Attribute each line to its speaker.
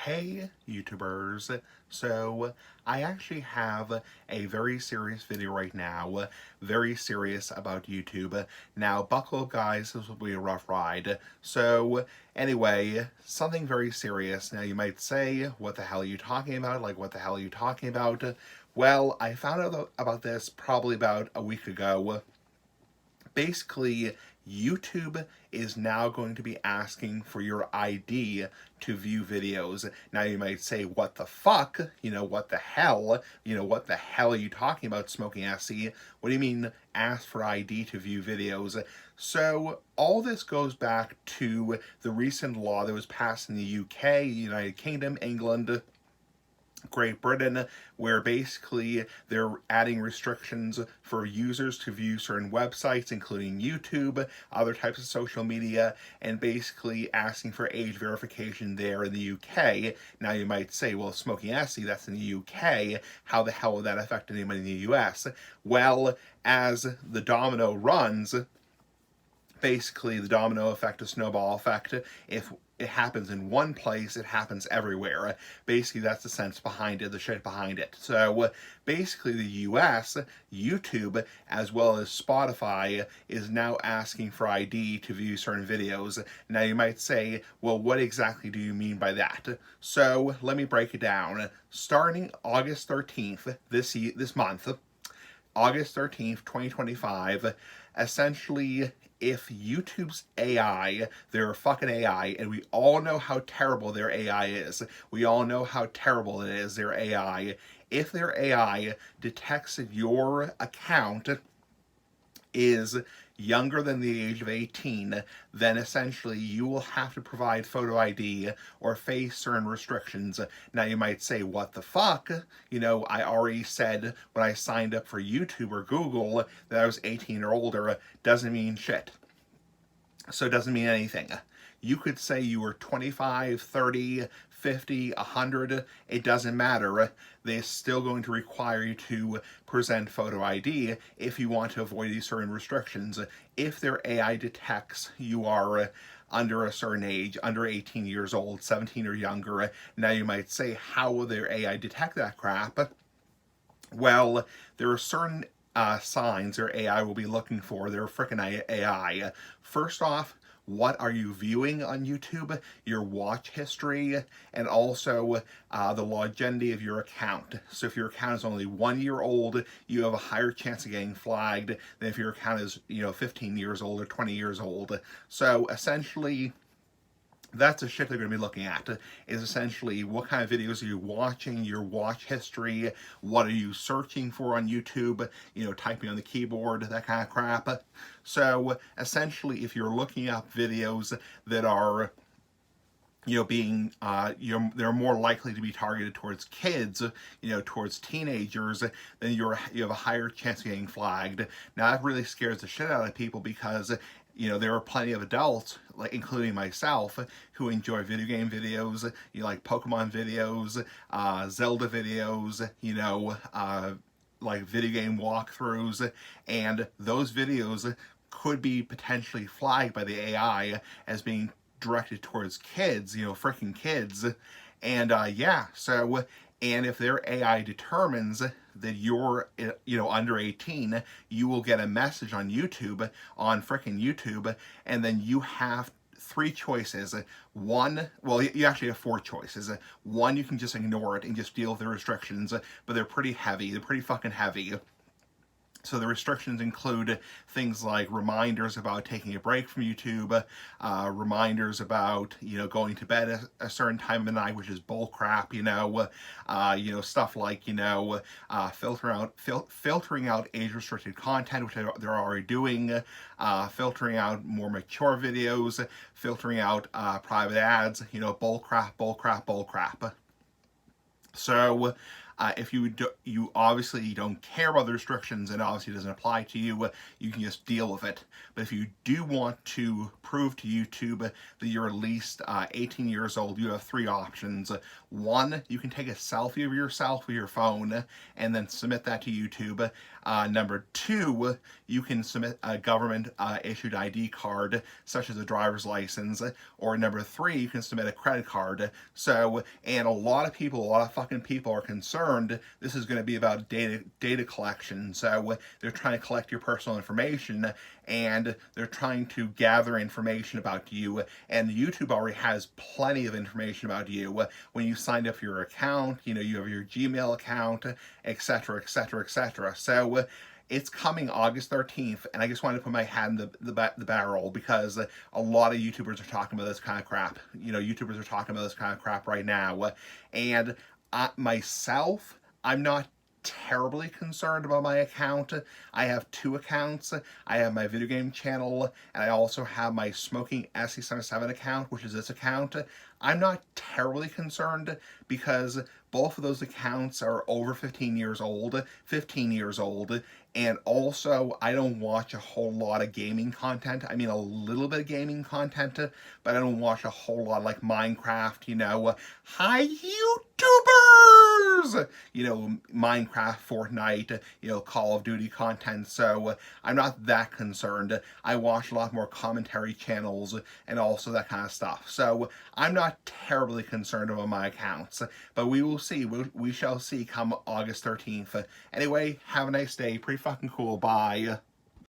Speaker 1: Hey YouTubers, so I actually have a very serious video right now, very serious about YouTube. Now buckle up guys, this will be a rough ride. So anyway, something very serious. Now you might say, what the hell are you talking about? Like what the hell are you talking about? Well, I found out about this probably about a week ago. Basically, YouTube is now going to be asking for your ID to view videos. Now you might say, what the fuck? What the hell? What the hell are you talking about, Smoking SC? What do you mean, ask for ID to view videos? So all this goes back to the recent law that was passed in the UK, United Kingdom, England, Great Britain, where basically they're adding restrictions for users to view certain websites, including YouTube, other types of social media, and basically asking for age verification there in the UK. Now you might say, well, Smoking Essie, that's in the UK. How the hell would that affect anybody in the US? Well, as the domino runs, basically the domino effect, a snowball effect. If it happens in one place, it happens everywhere. Basically, that's the sense behind it, the shit behind it. So basically the US, YouTube, as well as Spotify, is now asking for ID to view certain videos. Now you might say, well, what exactly do you mean by that? So let me break it down. Starting August 13th, this month, August 13th, 2025, essentially, if YouTube's AI, their fucking AI, and we all know how terrible their AI is, we all know how terrible it is, their AI, if their AI detects that your account is younger than the age of 18, then essentially you will have to provide photo ID or face certain restrictions. Now you might say, what the fuck? I already said when I signed up for YouTube or Google that I was 18 or older. Doesn't mean shit. So it doesn't mean anything. You could say you were 25, 30, 50, 100, it doesn't matter. They're still going to require you to present photo ID if you want to avoid these certain restrictions. If their AI detects you are under a certain age, under 18 years old, 17 or younger, now you might say, how will their AI detect that crap? Well, there are certain signs their AI will be looking for, their frickin' AI. First off, what are you viewing on YouTube, your watch history, and also the longevity of your account. So if your account is only 1 year old, you have a higher chance of getting flagged than if your account is 15 years old or 20 years old. So essentially, that's the shit they're going to be looking at, is essentially what kind of videos are you watching, your watch history, what are you searching for on YouTube, typing on the keyboard, that kind of crap. So essentially, if you're looking up videos that are they're more likely to be targeted towards kids, towards teenagers, then you have a higher chance of getting flagged. Now that really scares the shit out of people because there are plenty of adults, like including myself, who enjoy video game videos, like Pokemon videos, Zelda videos, like video game walkthroughs, and those videos could be potentially flagged by the AI as being directed towards kids, freaking kids. And and if their AI determines that you're, under 18, you will get a message on YouTube, on frickin' YouTube, and then you have three choices. One, well, you actually have four choices. One, you can just ignore it and just deal with the restrictions, but they're pretty heavy. They're pretty fucking heavy. So the restrictions include things like reminders about taking a break from YouTube, reminders about, going to bed at a certain time of the night, which is bull crap, stuff like, filtering out age-restricted content, which they're already doing, filtering out more mature videos, filtering out private ads, bull crap, bull crap, bull crap. So If you obviously don't care about the restrictions and obviously doesn't apply to you, you can just deal with it. But if you do want to prove to YouTube that you're at least 18 years old, you have three options. One, you can take a selfie of yourself with your phone and then submit that to YouTube. Number two, you can submit a government issued ID card, such as a driver's license. Or number three, you can submit a credit card. So, and a lot of fucking people are concerned this is going to be about data collection. So they're trying to collect your personal information, and they're trying to gather information about you. And YouTube already has plenty of information about you. When you signed up for your account, you have your Gmail account, etc., etc., etc. So it's coming August 13th, and I just wanted to put my hat in the barrel because a lot of YouTubers are talking about this kind of crap. YouTubers are talking about this kind of crap right now. And myself, I'm not terribly concerned about my account. I have two accounts. I have my video game channel, and I also have my Smoking SC77 account, which is this account. I'm not terribly concerned because both of those accounts are over 15 years old, and also I don't watch a whole lot of gaming content. I mean, a little bit of gaming content, but I don't watch a whole lot like Minecraft, hi YouTubers! Minecraft, Fortnite, Call of Duty content, so I'm not that concerned. I watch a lot more commentary channels and also that kind of stuff, so I'm not terribly concerned about my accounts, but we will see. We shall see come August 13th. Anyway, have a nice day. Pretty fucking cool. Bye.